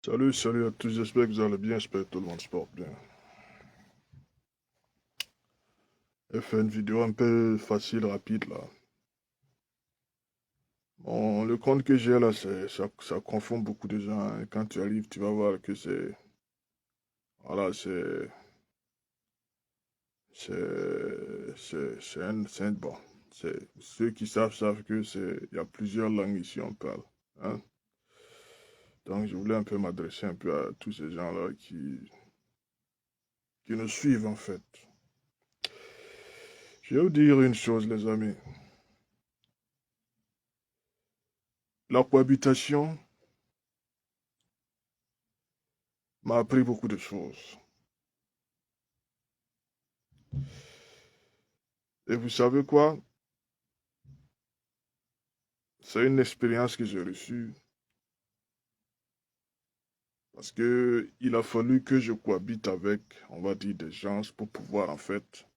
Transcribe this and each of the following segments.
Salut à tous, j'espère que vous allez bien, j'espère que tout le monde se porte bien. J'ai fait une vidéo un peu facile, rapide là. Bon, le compte que j'ai là, ça confond beaucoup de gens, hein. Quand tu arrives, tu vas voir que voilà, bon, ceux qui savent que il y a plusieurs langues ici, on parle, hein. Donc, je voulais un peu m'adresser un peu à tous ces gens-là qui nous suivent en fait. Je vais vous dire une chose, les amis. La cohabitation m'a appris beaucoup de choses. Et vous savez quoi? C'est une expérience que j'ai reçue parce que il a fallu que je cohabite avec, on va dire, des gens pour pouvoir, en fait,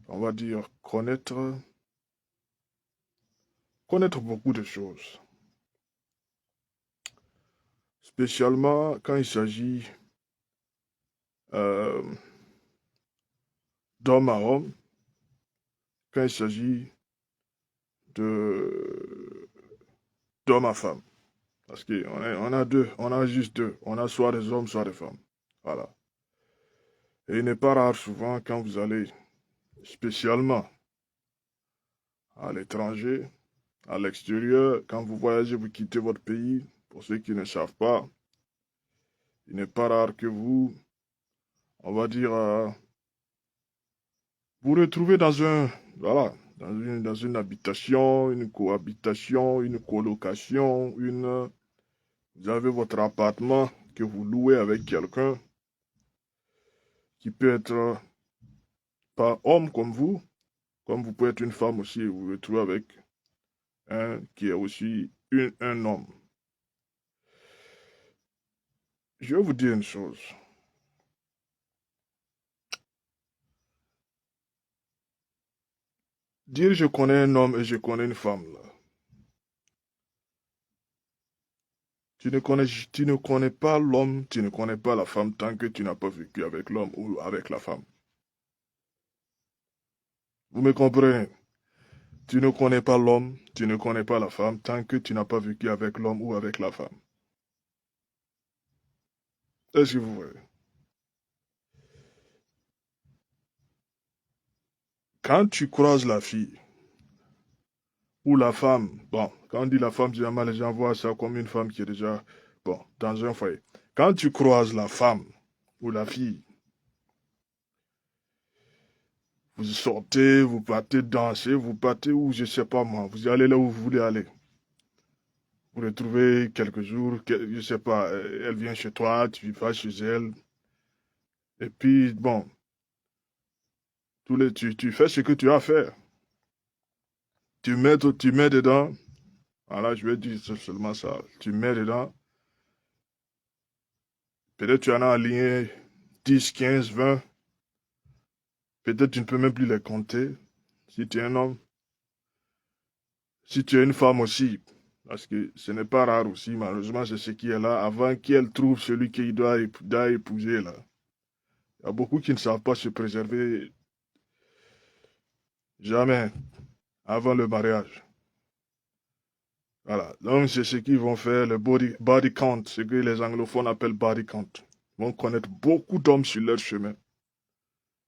on va dire, connaître beaucoup de choses. Spécialement quand il s'agit euh, d'homme à homme, quand il s'agit de d'homme à femme. Parce on a deux, on a juste deux. On a soit des hommes, soit des femmes. Voilà. Et il n'est pas rare souvent quand vous allez, spécialement à l'étranger, à l'extérieur, quand vous voyagez, vous quittez votre pays. Pour ceux qui ne savent pas, il n'est pas rare que vous, on va dire, vous retrouvez voilà, dans une habitation, une cohabitation, une colocation, vous avez votre appartement que vous louez avec quelqu'un qui peut être pas homme comme vous pouvez être une femme aussi, et vous vous retrouvez avec un qui est aussi un homme. Je vais vous dire une chose. Dire je connais un homme et je connais une femme, là. Tu ne connais pas l'homme, tu ne connais pas la femme tant que tu n'as pas vécu avec l'homme ou avec la femme. Vous me comprenez? Tu ne connais pas l'homme, tu ne connais pas la femme tant que tu n'as pas vécu avec l'homme ou avec la femme. Est-ce que vous voyez? Quand tu croises la fille ou la femme, bon, quand on dit la femme, généralement les gens voient ça comme une femme qui est déjà, bon, dans un foyer. Quand tu croises la femme ou la fille, vous sortez, vous partez danser, vous partez où, je sais pas moi, vous allez là où vous voulez aller. Vous retrouvez quelques jours, je sais pas, elle vient chez toi, tu vas chez elle, et puis bon, tu fais ce que tu as à faire. Tu mets dedans, voilà, je vais dire seulement ça, tu mets dedans, peut-être tu en as aligné 10, 15, 20, peut-être tu ne peux même plus les compter, si tu es un homme, si tu es une femme aussi, parce que ce n'est pas rare aussi, malheureusement, c'est ce qui est là, avant qu'elle trouve celui qu'il doit épouser, là. Il y a beaucoup qui ne savent pas se préserver jamais avant le mariage. Voilà. Donc, c'est ce qu'ils vont faire, le body count, ce que les anglophones appellent body count. Ils vont connaître beaucoup d'hommes sur leur chemin.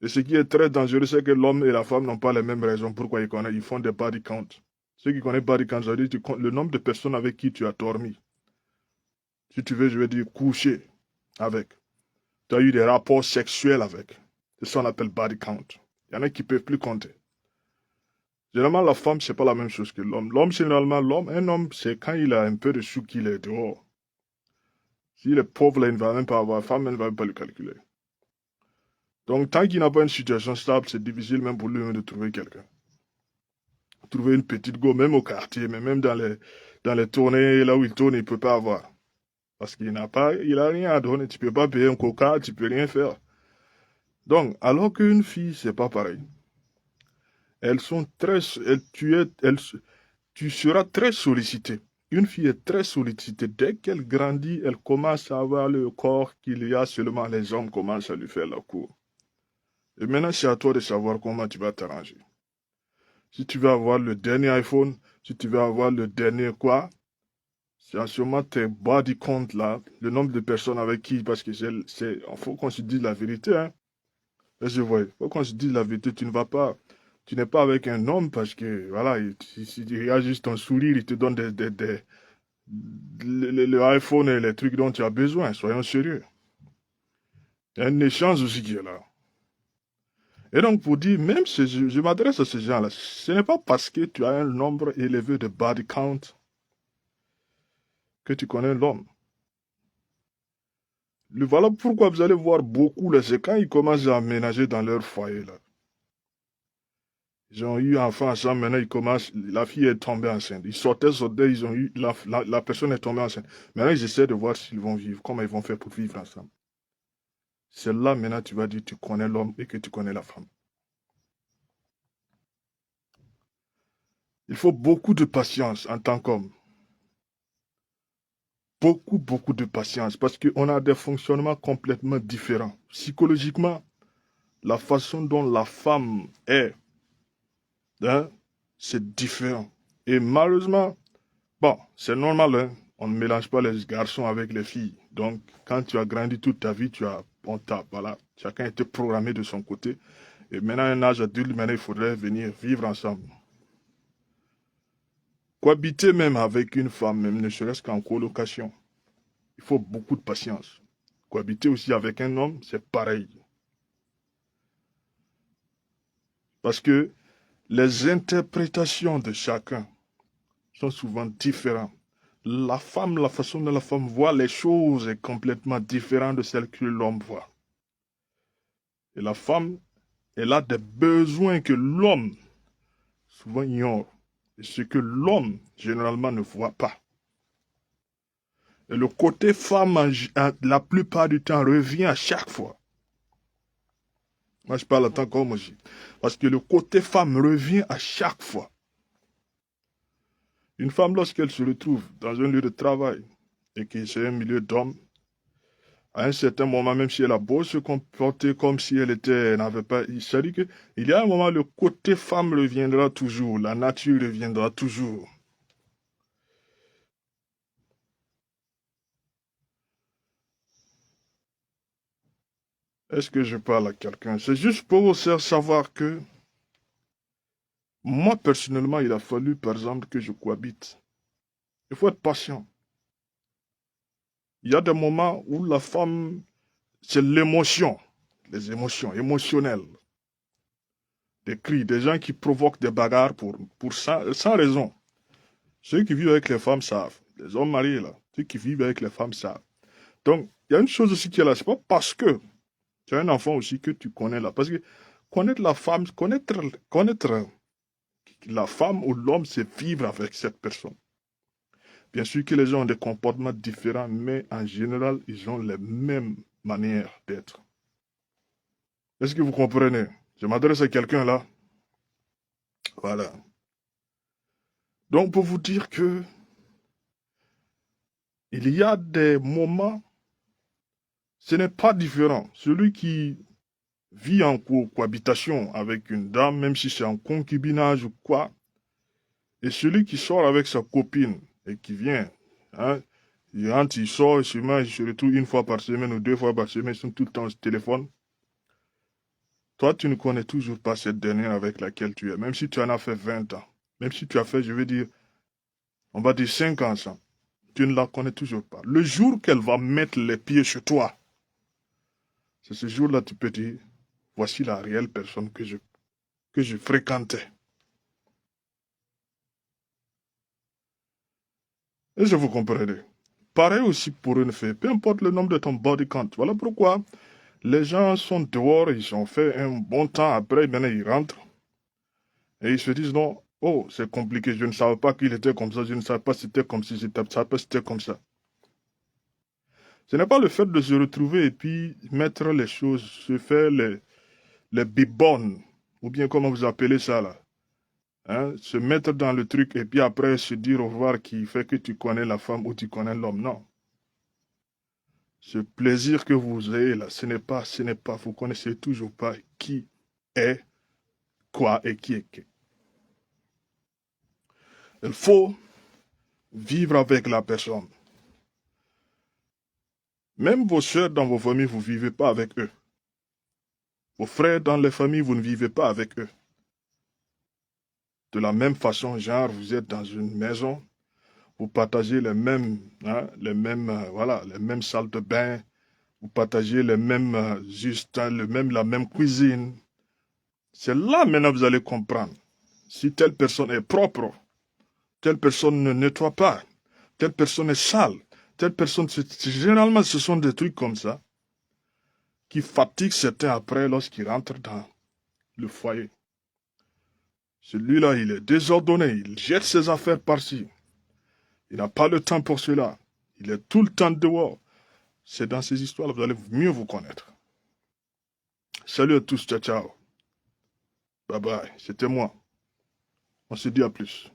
Et ce qui est très dangereux, c'est que l'homme et la femme n'ont pas les mêmes raisons pourquoi ils font des body count. Ceux qui connaissent body count, ça veut dire tu comptes le nombre de personnes avec qui tu as dormi. Si tu veux, je vais dire coucher avec. Tu as eu des rapports sexuels avec. C'est ça qu'on appelle body count. Il y en a qui ne peuvent plus compter. Généralement, la femme, c'est pas la même chose que l'homme. Un homme, c'est quand il a un peu de sous qu'il est dehors. S'il est pauvre, là, il ne va même pas avoir. La femme, elle ne va même pas le calculer. Donc, tant qu'il n'a pas une situation stable, c'est difficile même pour lui de trouver quelqu'un. Trouver une petite go, même au quartier, mais même dans les tournées, là où il tourne, il ne peut pas avoir. Parce il a rien à donner. Tu ne peux pas payer un coca, tu ne peux rien faire. Donc, alors qu'une fille, c'est pas pareil. Elles sont très, elles- tu es, elles, tu seras très sollicité. Une fille est très sollicitée. Dès qu'elle grandit, elle commence à avoir le corps qu'il y a seulement les hommes commencent à lui faire la cour. Et maintenant, c'est à toi de savoir comment tu vas t'arranger. Si tu veux avoir le dernier iPhone, si tu veux avoir le dernier quoi, c'est en ce moment tes body count là, le nombre de personnes avec qui, parce que faut qu'on se dise la vérité, hein. Là, je vois, faut qu'on se dise la vérité, tu n'es pas avec un homme parce que, voilà, il a juste ton sourire, il te donne le iPhone et les trucs dont tu as besoin, soyons sérieux. Il y a un échange aussi qui est là. Et donc, pour dire, même si je m'adresse à ces gens-là, ce n'est pas parce que tu as un nombre élevé de body count que tu connais l'homme. Voilà pourquoi vous allez voir beaucoup, là, c'est quand ils commencent à aménager dans leur foyer, là. Ils ont eu un enfant ensemble, maintenant ils commencent, la fille est tombée enceinte. Ils sortaient, ils ont eu, la personne est tombée enceinte. Maintenant ils essaient de voir s'ils vont vivre, comment ils vont faire pour vivre ensemble. C'est là maintenant tu vas dire tu connais l'homme et que tu connais la femme. Il faut beaucoup de patience en tant qu'homme. Beaucoup, beaucoup de patience parce qu'on a des fonctionnements complètement différents. Psychologiquement, la façon dont la femme est, hein, c'est différent. Et malheureusement, bon, c'est normal, hein. On ne mélange pas les garçons avec les filles. Donc, quand tu as grandi toute ta vie, voilà, chacun était programmé de son côté. Et maintenant, à un âge adulte, maintenant, il faudrait venir vivre ensemble. Cohabiter même avec une femme, même ne serait-ce qu'en colocation. Il faut beaucoup de patience. Cohabiter aussi avec un homme, c'est pareil. Parce que les interprétations de chacun sont souvent différentes. La femme, la façon dont la femme voit les choses est complètement différente de celle que l'homme voit. Et la femme, elle a des besoins que l'homme souvent ignore. Et ce que l'homme généralement ne voit pas. Et le côté femme, la plupart du temps, revient à chaque fois. Moi, je parle en tant qu'homme aussi. Parce que le côté femme revient à chaque fois. Une femme, lorsqu'elle se retrouve dans un lieu de travail et que c'est un milieu d'hommes, à un certain moment, même si elle a beau se comporter comme si elle n'avait pas, c'est-à-dire qu'il y a un moment, le côté femme reviendra toujours, la nature reviendra toujours. Est-ce que je parle à quelqu'un? C'est juste pour vous faire savoir que moi, personnellement, il a fallu, par exemple, que je cohabite. Il faut être patient. Il y a des moments où la femme, c'est l'émotion, les émotions émotionnelles, des cris, des gens qui provoquent des bagarres sans raison. Ceux qui vivent avec les femmes savent. Les hommes mariés, là, ceux qui vivent avec les femmes savent. Donc, il y a une chose aussi qui est là. C'est pas parce que tu as un enfant aussi que tu connais là. Parce que connaître la femme, connaître la femme ou l'homme, c'est vivre avec cette personne. Bien sûr que les gens ont des comportements différents, mais en général, ils ont les mêmes manières d'être. Est-ce que vous comprenez? Je m'adresse à quelqu'un là. Voilà. Donc, pour vous dire que il y a des moments, ce n'est pas différent. Celui qui vit en cohabitation avec une dame, même si c'est en concubinage ou quoi, et celui qui sort avec sa copine et qui vient, hein, il sort, il se retrouve une fois par semaine ou deux fois par semaine, ils sont tout le temps au téléphone. Toi, tu ne connais toujours pas cette dernière avec laquelle tu es, même si tu en as fait 20 ans. Même si tu as fait, je veux dire, on va dire 5 ans ensemble. Tu ne la connais toujours pas. Le jour qu'elle va mettre les pieds chez toi, c'est ce jour-là tu peux dire, voici la réelle personne que je fréquentais. Et je vous comprenez. Pareil aussi pour une fille, peu importe le nombre de ton body count. Voilà pourquoi les gens sont dehors, ils ont fait un bon temps après, maintenant ils rentrent. Et ils se disent non, oh, c'est compliqué, je ne savais pas qu'il était comme ça, je ne savais pas si c'était comme si c'était, savais pas si c'était comme ça. Ce n'est pas le fait de se retrouver et puis mettre les choses, se faire les bibonnes, ou bien comment vous appelez ça là. hein, se mettre dans le truc et puis après se dire au revoir qui fait que tu connais la femme ou tu connais l'homme. Non. Ce plaisir que vous avez là, ce n'est pas, vous connaissez toujours pas qui est quoi et qui est qui. Il faut vivre avec la personne. Même vos soeurs dans vos familles, vous ne vivez pas avec eux. Vos frères dans les familles, vous ne vivez pas avec eux. De la même façon, genre, vous êtes dans une maison, vous partagez voilà, les mêmes salles de bain, vous partagez les mêmes, la même cuisine. C'est là maintenant que vous allez comprendre si telle personne est propre, telle personne ne nettoie pas, telle personne est sale, telle personne, généralement ce sont des trucs comme ça qui fatiguent certains après lorsqu'ils rentrent dans le foyer. Celui-là, il est désordonné, il jette ses affaires par-ci. Il n'a pas le temps pour cela. Il est tout le temps dehors. C'est dans ces histoires que vous allez mieux vous connaître. Salut à tous, ciao ciao. Bye bye, c'était moi. On se dit à plus.